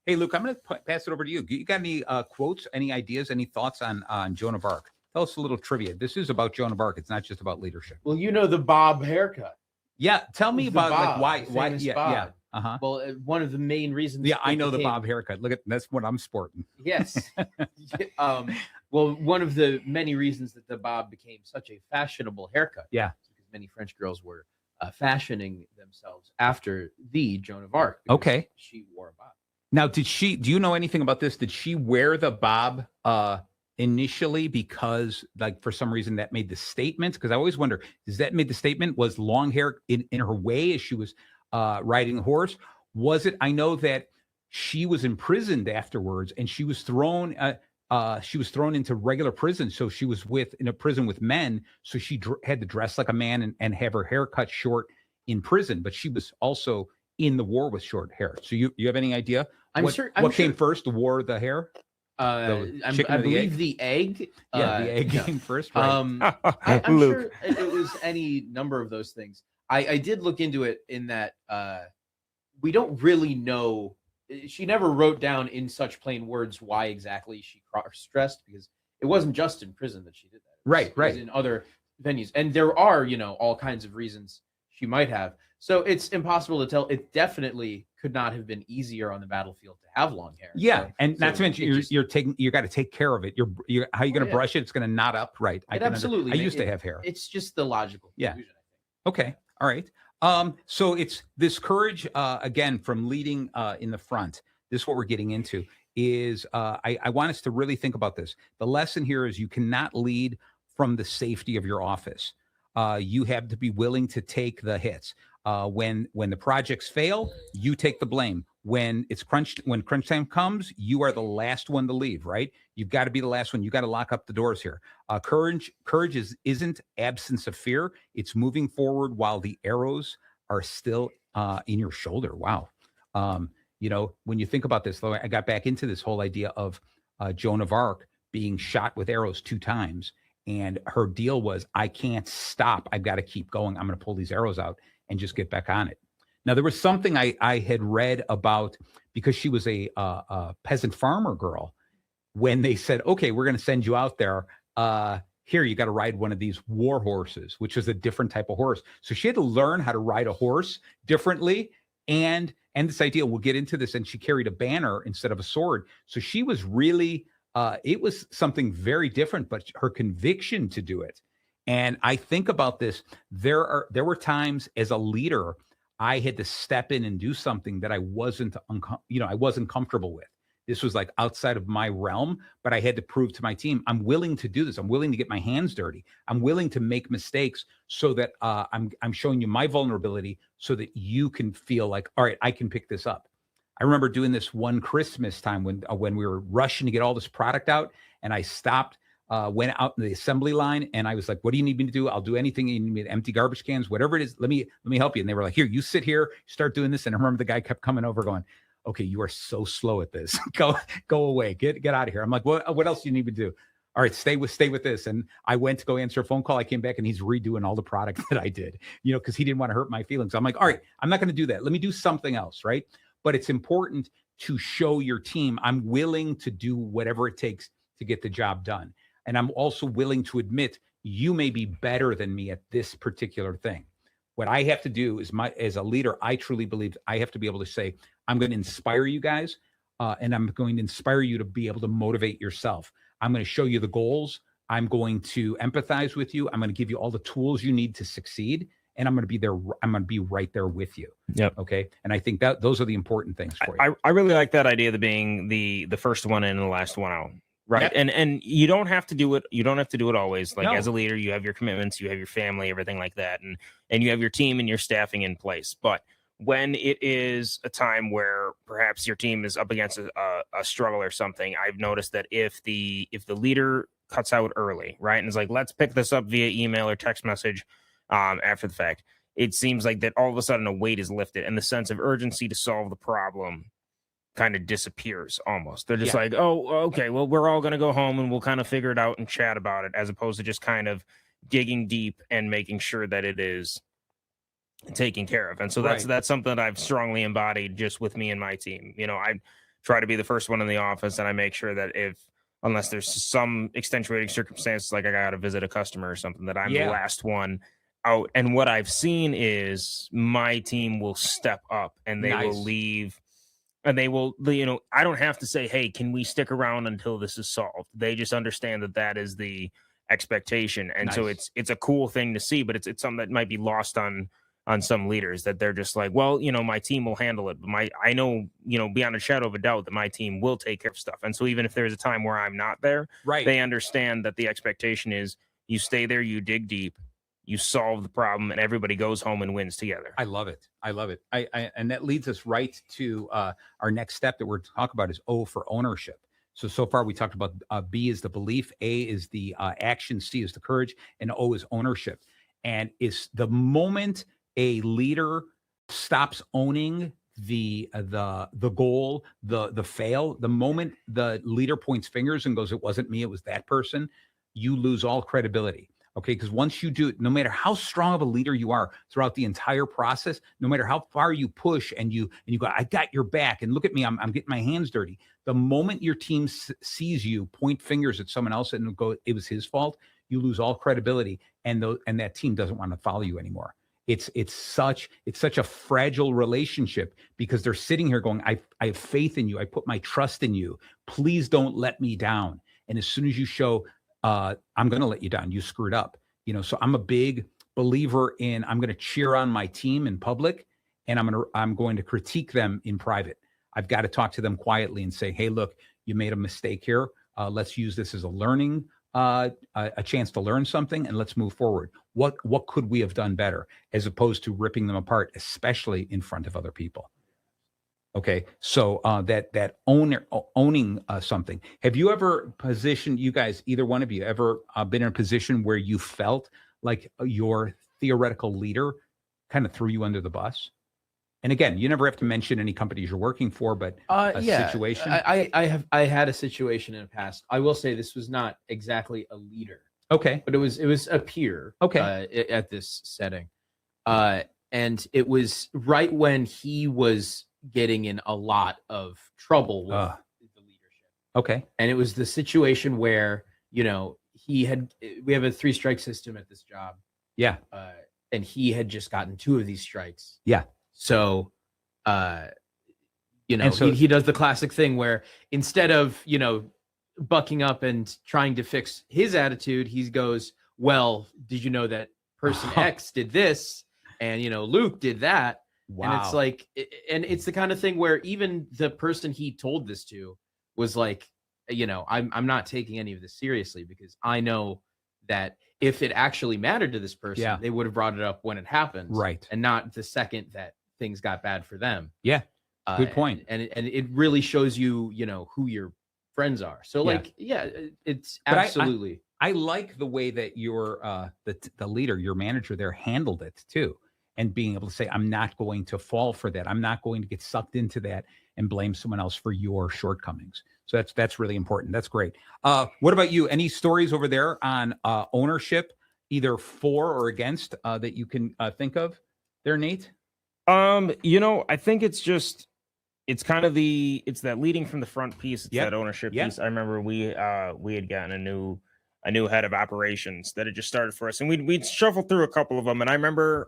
Hey, Luke, I'm going to pass it over to you. You got any quotes, any ideas, any thoughts on Joan of Arc? Tell us a little trivia. This is about Joan of Arc. It's not just about leadership. Well, the bob haircut. Yeah. Tell me about bob, why. Yeah. Yeah. Uh-huh. Well, one of the main reasons. Yeah, I know the bob haircut. Look that's what I'm sporting. Yes. Well, one of the many reasons that the bob became such a fashionable haircut. Yeah. Because many French girls were fashioning themselves after the Joan of Arc. Okay. She wore a bob. Now, do you know anything about this? Did she wear the bob initially because, for some reason that made the statement? Because I always wonder, does that made the statement? Was long hair in her way as she was riding a horse? Was it? I know that she was imprisoned afterwards, and she was thrown into regular prison. So she was in a prison with men. So she had to dress like a man and have her hair cut short in prison. But she was also in the war with short hair. So you have any idea what came first, the war or the hair? I believe the egg. Yeah, the egg came first. Right? I'm sure it was any number of those things. I did look into it in that we don't really know. She never wrote down in such plain words why exactly she cross-dressed, because it wasn't just in prison that she did that. It was in other venues. And there are, all kinds of reasons she might have. So it's impossible to tell. It definitely could not have been easier on the battlefield to have long hair. Yeah. Not to mention you got to take care of it. You're how are you going to brush it? It's going to knot up. Right. Absolutely. I used to have hair. It's just the logical conclusion, I think. Okay. All right. So it's this courage, again, from leading in the front. This is what we're getting into is I want us to really think about this. The lesson here is you cannot lead from the safety of your office. You have to be willing to take the hits. When the projects fail, you take the blame. When crunch time comes, you are the last one to leave, right? You've got to be the last one. You got to lock up the doors here. Courage isn't absence of fear. It's moving forward while the arrows are still in your shoulder. Wow. When you think about this, though, I got back into this whole idea of Joan of Arc being shot with arrows 2 times. And her deal was, I can't stop. I've got to keep going. I'm going to pull these arrows out and just get back on it. Now, there was something I had read about, because she was a peasant farmer girl, when they said, okay, we're going to send you out there. Here, you got to ride one of these war horses, which is a different type of horse. So she had to learn how to ride a horse differently. And this idea, we'll get into this, and she carried a banner instead of a sword. So she was really, it was something very different, but her conviction to do it. And I think about this, there were times as a leader, I had to step in and do something that I wasn't comfortable with. This was like outside of my realm, but I had to prove to my team, I'm willing to do this. I'm willing to get my hands dirty. I'm willing to make mistakes so that I'm showing you my vulnerability so that you can feel like, all right, I can pick this up. I remember doing this one Christmas time when we were rushing to get all this product out, and I stopped, went out in the assembly line, and I was like, what do you need me to do? I'll do anything. You need me to empty garbage cans, whatever it is. Let me help you. And they were like, here, you sit here, start doing this. And I remember the guy kept coming over going, okay, you are so slow at this. Go away. Get out of here. I'm like, what else do you need me to do? All right, stay with this. And I went to go answer a phone call. I came back and he's redoing all the product that I did, because he didn't want to hurt my feelings. I'm like, all right, I'm not going to do that. Let me do something else, right? But it's important to show your team, I'm willing to do whatever it takes to get the job done. And I'm also willing to admit you may be better than me at this particular thing. What I have to do is, as a leader, I truly believe I have to be able to say, I'm going to inspire you guys, and I'm going to inspire you to be able to motivate yourself. I'm going to show you the goals. I'm going to empathize with you. I'm going to give you all the tools you need to succeed, and I'm going to be there. I'm going to be right there with you. Yep. Okay. And I think that those are the important things for you. I really like that idea of being the first one in and the last one out. Right. Yep. And you don't have to do it. You don't have to do it always. Like, as a leader, you have your commitments, you have your family, everything like that. And you have your team and your staffing in place. But when it is a time where perhaps your team is up against a struggle or something, I've noticed that if the leader cuts out early, right, and is like, let's pick this up via email or text message after the fact, it seems like that all of a sudden a weight is lifted and the sense of urgency to solve the problem kind of disappears almost. They're just like, oh, okay, well, we're all going to go home and we'll kind of figure it out and chat about it, as opposed to just kind of digging deep and making sure that it is taken care of. And so that's something that I've strongly embodied just with me and my team. I try to be the first one in the office, and I make sure that unless there's some extenuating circumstances, like I got to visit a customer or something, that I'm the last one out. And what I've seen is my team will step up and they will leave. And they will, I don't have to say, hey, can we stick around until this is solved? They just understand that is the expectation. And so it's a cool thing to see, but it's something that might be lost on some leaders, that they're just like, well, my team will handle it. But I know, beyond a shadow of a doubt that my team will take care of stuff. And so even if there's a time where I'm not there, they understand that the expectation is you stay there, you dig deep, you solve the problem, and everybody goes home and wins together. I love it. And that leads us right to our next step that we're talking about is O for ownership. So far we talked about B is the belief, A is the action, C is the courage, and O is ownership. And it's the moment a leader stops owning the goal, the fail, the moment the leader points fingers and goes, it wasn't me, it was that person, you lose all credibility. Okay, because once you do it, no matter how strong of a leader you are throughout the entire process, no matter how far you push and you go, I got your back, and look at me, I'm getting my hands dirty. The moment your team sees you point fingers at someone else and go, it was his fault, you lose all credibility, and that team doesn't want to follow you anymore. It's such a fragile relationship, because they're sitting here going, I have faith in you, I put my trust in you. Please don't let me down. And as soon as you show, I'm going to let you down, you screwed up. So I'm a big believer in, I'm going to cheer on my team in public, and I'm going to critique them in private. I've got to talk to them quietly and say, hey, look, you made a mistake here. Let's use this as a learning, a chance to learn something, and let's move forward. What could we have done better, as opposed to ripping them apart, especially in front of other people? Okay, so that owning something. Have you ever positioned, you guys, either one of you, ever been in a position where you felt like your theoretical leader kind of threw you under the bus? And again, you never have to mention any companies you're working for, but a situation. I had a situation in the past. I will say this was not exactly a leader. Okay. But it was a peer. Okay. At this setting. And it was right when he was getting in a lot of trouble with the leadership. Okay. And it was the situation where, we have a 3-strike system at this job. Yeah. And he had just gotten 2 of these strikes. Yeah. So, And so he does the classic thing where instead of, bucking up and trying to fix his attitude, he goes, well, did you know that person X did this? And, Luke did that. Wow. And it's like, and it's the kind of thing where even the person he told this to was like, I'm not taking any of this seriously because I know that if it actually mattered to this person, they would have brought it up when it happened. Right. And not the second that things got bad for them. Yeah. Good point. And it really shows you, who your friends are. So it's but absolutely. I like the way that your the leader, your manager there handled it too. And being able to say, I'm not going to fall for that. I'm not going to get sucked into that and blame someone else for your shortcomings. So that's really important. That's great. What about you? Any stories over there on ownership, either for or against, that you can think of there, Nate? I think it's kind of it's that leading from the front piece. It's that ownership piece. I remember we had gotten a new head of operations that had just started for us, and we'd shuffled through a couple of them. And I remember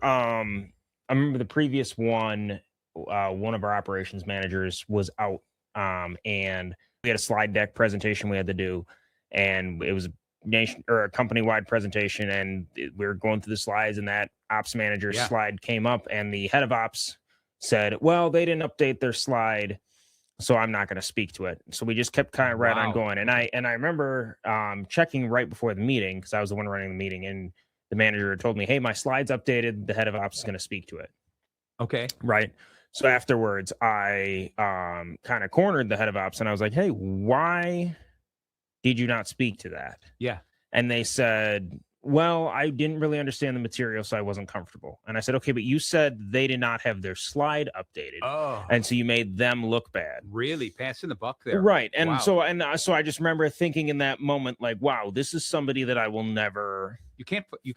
the previous one of our operations managers was out, and we had a slide deck presentation we had to do, and it was a company-wide presentation, and we were going through the slides, and that ops manager slide came up, and the head of ops said, well, they didn't update their slide, so I'm not going to speak to it. So we just kept kind of on going. And I remember checking right before the meeting, because I was the one running the meeting, and the manager told me, hey, my slide's updated. The head of ops is going to speak to it. Okay. Right. So afterwards, I kind of cornered the head of ops, and I was like, hey, why did you not speak to that? Yeah. And they said, well, I didn't really understand the material, so I wasn't comfortable. And I said, okay, but you said they did not have their slide updated. Oh. And so you made them look bad. Really passing the buck there. Right. And so I just remember thinking in that moment, like, wow, this is somebody that I will never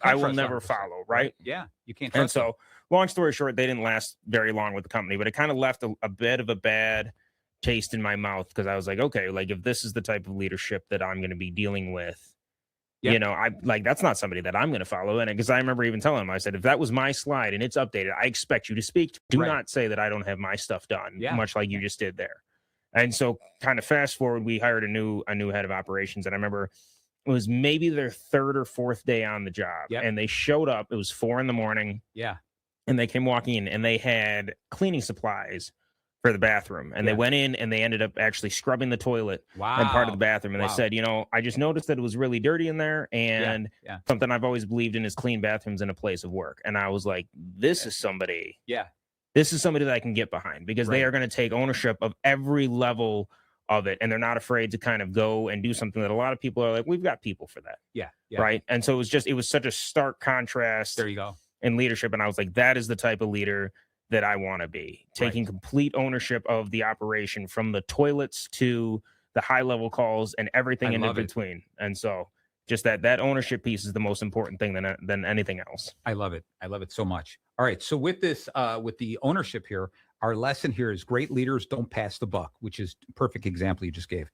I will never follow, right? Yeah. You can't trust them. Long story short, they didn't last very long with the company, but it kind of left a bit of a bad taste in my mouth, because I was like, okay, like if this is the type of leadership that I'm going to be dealing with, I like, that's not somebody that I'm going to follow. And because I remember even telling him, I said, if that was my slide and it's updated, I expect you to speak. Do not say that I don't have my stuff done, much like you just did there. And so kind of fast forward, we hired a new head of operations. And I remember it was maybe their 3rd or 4th day on the job. And they showed up. It was 4 a.m. Yeah. And they came walking in, and they had cleaning supplies for the bathroom, and they went in and they ended up actually scrubbing the toilet and part of the bathroom. And they said, I just noticed that it was really dirty in there, and something I've always believed in is clean bathrooms in a place of work. And I was like, this is somebody that I can get behind, because they are going to take ownership of every level of it, and they're not afraid to kind of go and do something that a lot of people are like, we've got people for that. Right. And so it was such a stark contrast. There you go. In leadership. And I was like, that is the type of leader that I want to be, taking complete ownership of the operation, from the toilets to the high level calls and everything in between. And so just that ownership piece is the most important thing than anything else. I love it. I love it so much. All right. So with this, with the ownership here, our lesson here is great leaders don't pass the buck, which is a perfect example you just gave.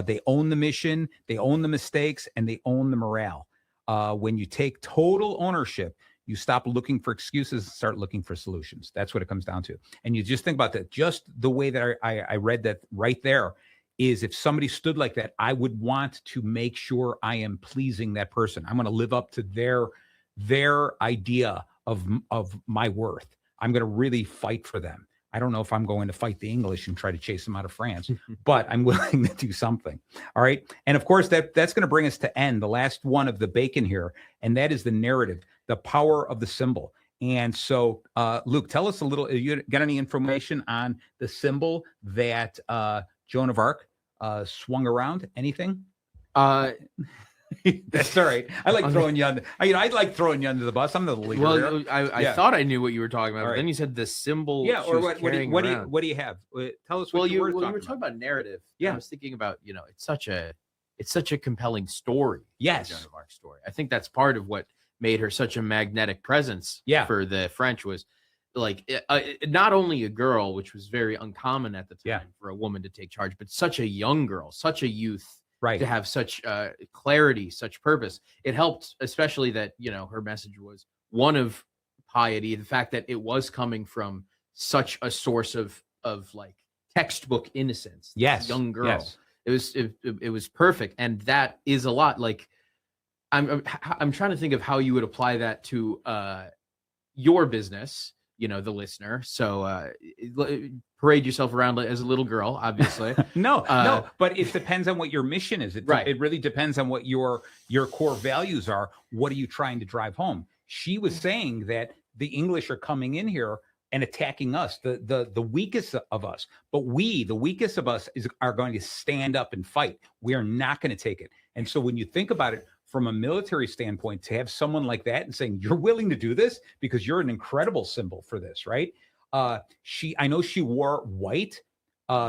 They own the mission, they own the mistakes, and they own the morale. When you take total ownership, you stop looking for excuses and start looking for solutions. That's what it comes down to. And you just think about that. Just the way that I read that right there is, if somebody stood like that, I would want to make sure I am pleasing that person. I'm going to live up to their idea of my worth. I'm going to really fight for them. I don't know if I'm going to fight the English and try to chase them out of France, but I'm willing to do something. All right. And of course, that's going to bring us to end, the last one of the bacon here. And that is the narrative, the power of the symbol. And so, Luke, tell us a little, you got any information on the symbol that Joan of Arc swung around? Anything? That's all right. I like throwing you under. I like throwing you under the bus. I'm the leader. Well, I Yeah. thought I knew what you were talking about, All but right. then you said the symbol. Yeah, she or was what do carrying you around. what do you have? Tell us what Well, you were you were talking talking about. about narrative. Yeah. I was thinking about, it's such a compelling story. Yes. The Joan of Arc story. I think that's part of what made her such a magnetic presence. Yeah. For the French was like not only a girl, which was very uncommon at the time Yeah. for a woman to take charge, but such a young girl, such a youth. Right. To have such clarity, such purpose. It helped, especially that, her message was one of piety, the fact that it was coming from such a source of like textbook innocence. This Yes. young girl. Yes. It was perfect, and that is a lot. Like I'm trying to think of how you would apply that to your business, the listener. So parade yourself around as a little girl, obviously. No, but it depends on what your mission is. Right. It really depends on what your core values are. What are you trying to drive home? She was saying that the English are coming in here and attacking us, the weakest of us. But the weakest of us are going to stand up and fight. We are not going to take it. And so when you think about it from a military standpoint, to have someone like that and saying, you're willing to do this because you're an incredible symbol for this, right? I know she wore white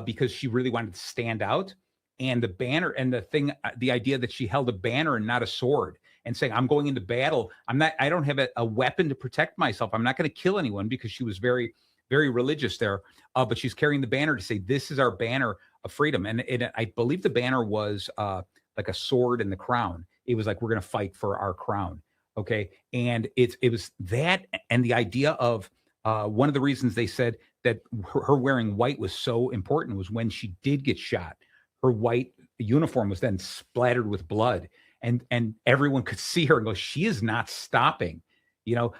because she really wanted to stand out. And the banner and the idea that she held a banner and not a sword and saying, I'm going into battle. I don't have a weapon to protect myself. I'm not going to kill anyone, because she was very, very religious there. But she's carrying the banner to say, this is our banner of freedom. And I believe the banner was like a sword and the crown. It was like, we're going to fight for our crown. Okay. And it was that. And the idea of one of the reasons they said that her wearing white was so important was when she did get shot, her white uniform was then splattered with blood, and everyone could see her and go, she is not stopping.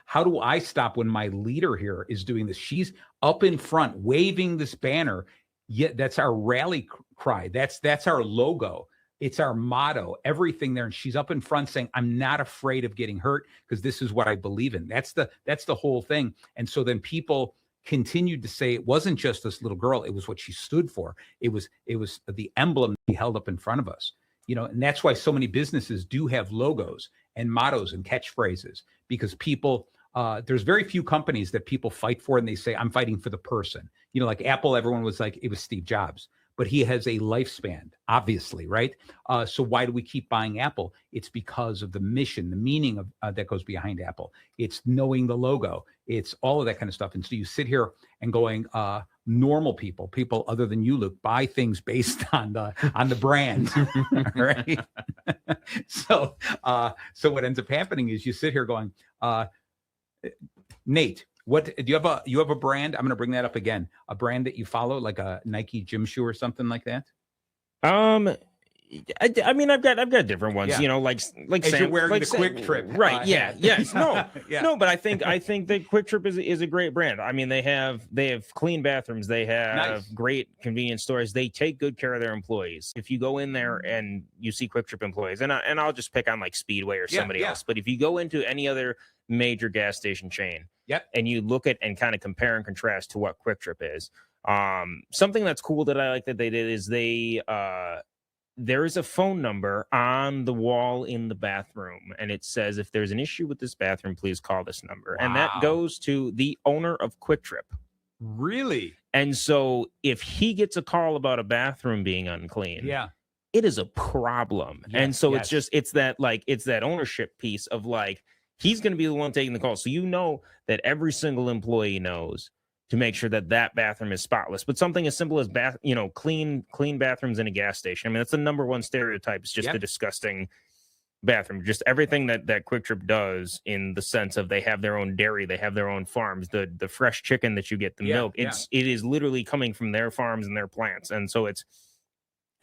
How do I stop when my leader here is doing this? She's up in front waving this banner. Yet that's our rally cry. That's our logo. It's our motto, everything there. And she's up in front saying, I'm not afraid of getting hurt because this is what I believe in. That's the whole thing. And so then people continued to say it wasn't just this little girl. It was what she stood for. It was the emblem she held up in front of us, and that's why so many businesses do have logos and mottos and catchphrases, because people, there's very few companies that people fight for and they say, I'm fighting for the person. Like Apple, everyone was like, it was Steve Jobs. But he has a lifespan, obviously, right? So why do we keep buying Apple? It's because of the mission, the meaning of that goes behind Apple. It's knowing the logo. It's all of that kind of stuff. And so you sit here and going, normal people other than you, Luke, buy things based on the brand, right? So what ends up happening is you sit here going, Nate, what do you have a brand? I'm going to bring that up again. A brand that you follow, like a Nike gym shoe or something like that? I mean, I've got different ones, Yeah. like As Sam, you're wearing like the Sam- Quick Trip, right? Yeah, hat. yes, no, Yeah. no. But I think that Quick Trip is a great brand. I mean, they have clean bathrooms, they have Nice. great convenience stores. They take good care of their employees. If you go in there and you see Quick Trip employees, and I'll just pick on like Speedway or somebody else, but if you go into any other major gas station chain, and you look at and kind of compare and contrast to what Quick Trip is, something that's cool that I like that they did is there is a phone number on the wall in the bathroom, and it says, if there's an issue with this bathroom, please call this number. And that Wow. goes to the owner of Quick Trip. Really? And so if he gets a call about a bathroom being unclean, Yeah. it is a problem. Yes, And so yes. it's that ownership piece of like, he's going to be the one taking the call. So that every single employee knows to make sure that bathroom is spotless. But something as simple as clean bathrooms in a gas station. I mean, that's the number one stereotype. It's just the disgusting bathroom. Just everything that Quick Trip does, in the sense of they have their own dairy, they have their own farms, the fresh chicken that you get, the milk, it is literally coming from their farms and their plants. And so it's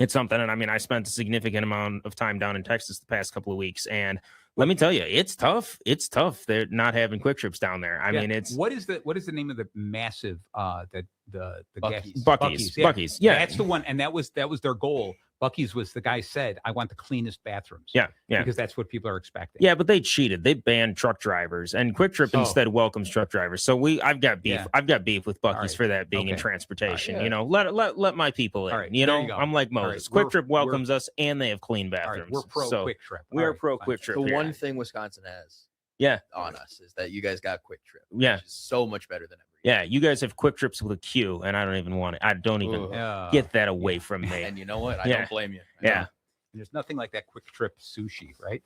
something. And I mean, I spent a significant amount of time down in Texas the past couple of weeks, and let me tell you, it's tough. It's tough. They're not having Quick Trips down there. I mean, it's what is the name of the massive the Buc-ee's. gas? Buc-ee's. Yeah, That's the one, and that was their goal. Buc-ee's was the guy said, I want the cleanest bathrooms. Yeah. Because that's what people are expecting. Yeah, but they cheated. They banned truck drivers, and Quick Trip instead welcomes truck drivers. So I've got beef. Yeah. I've got beef with Buc-ee's Right. for that being in Okay. transportation. Yeah. You know, let my people in. All right. You There know, you go. I'm like All right. Moses. Quick Trip welcomes us, and they have clean All right. bathrooms. We're pro So Quick Trip. we All are right, pro fine. Quick Trip. The here. one thing Wisconsin has Yeah. on us is that you guys got Quick Trip. Yeah. Which is so much better than every. Yeah, you guys have Quick Trips with a Q, and I don't even want it. I don't even Ugh. get that away from me. And you know what? I Yeah. don't blame you. Yeah. There's nothing like that Quick Trip sushi, right?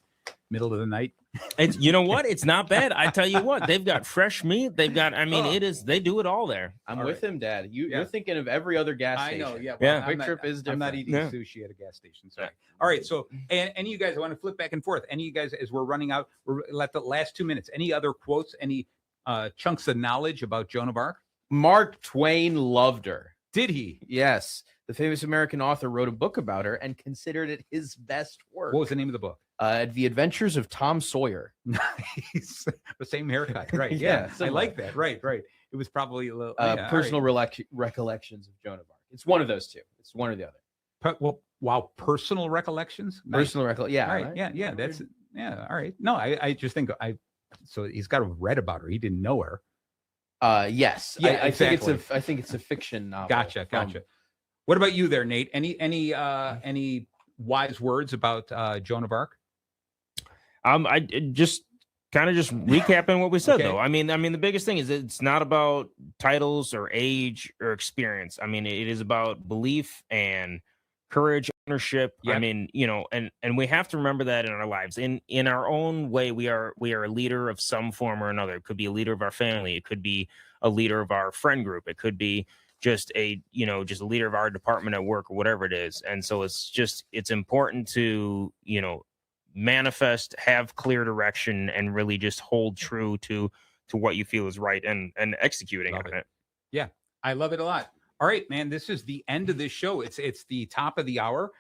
Middle of the night. It's, you know what? It's not bad. I tell you what, they've got fresh meat. They've got, I mean, Oh. they do it all there. I'm All with him, Dad. Yeah. You're thinking of every other gas I station. know. Yeah. Yeah. Quick Trip is I'm not different. eating Yeah. sushi at a gas station. Sorry. All right. So, and any of you guys, I want to flip back and forth. Any of you guys, as we're running out, we're at the last 2 minutes. Any other quotes? Any chunks of knowledge about Joan of Arc? Mark Twain loved her. Did he? Yes. The famous American author wrote a book about her and considered it his best work. What was the name of the book? The Adventures of Tom Sawyer. Nice. The same haircut. Right. Yeah, Yeah. I similar. like that. Right. It was probably a little yeah, all Personal right. recollections of Joan of Arc. It's one of those two. It's one or the other. Well, wow. Personal recollections. Nice. Personal recollection. Yeah. All right. right? Yeah. That's All right. No, I just think so he's got to have read about her. He didn't know her. Yes. Yeah, I think exactly. I think it's a fiction novel. Gotcha. What about you there, Nate? Any wise words about Joan of Arc? I just kind of just recapping what we said, Okay. though. I mean, the biggest thing is it's not about titles or age or experience. I mean, it is about belief and courage, ownership. Yep. I mean, you know, and we have to remember that in our lives. In our own way, we are a leader of some form or another. It could be a leader of our family. It could be a leader of our friend group. It could be just a leader of our department at work or whatever it is. And so it's important to, manifest, have clear direction, and really just hold true to what you feel is right and executing Love on it. it. Yeah, I love it a lot. All right, man, this is the end of this show. It's the top of the hour.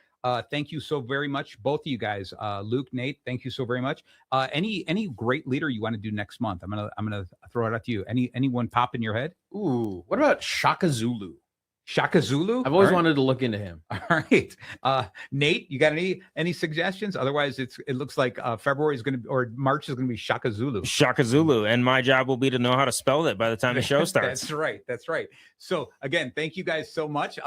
Thank you so very much, both of you guys. Luke, Nate, thank you so very much. Any great leader you want to do next month? I'm gonna throw it out to you. Anyone pop in your head? Ooh, what about Shaka Zulu? Shaka Zulu? I've always All right. wanted to look into him. All right, Nate, you got any suggestions? Otherwise, it looks like February is going to or March is going to be Shaka Zulu. Shaka Zulu, and my job will be to know how to spell that by the time the show starts. That's right. So again, thank you guys so much.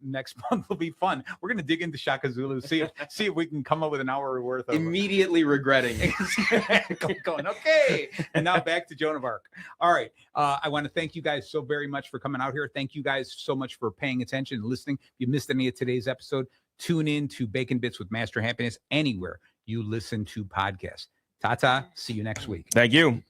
Next month will be fun. We're going to dig into Shaka Zulu, see if we can come up with an hour worth of Immediately regretting it. going okay. And now back to Joan of Arc. All right. I want to thank you guys so very much for coming out here. Thank you guys so much for paying attention and listening. If you missed any of today's episode, tune in to Bacon Bits with Master Happiness anywhere you listen to podcasts. Ta-ta. See you next week. Thank you.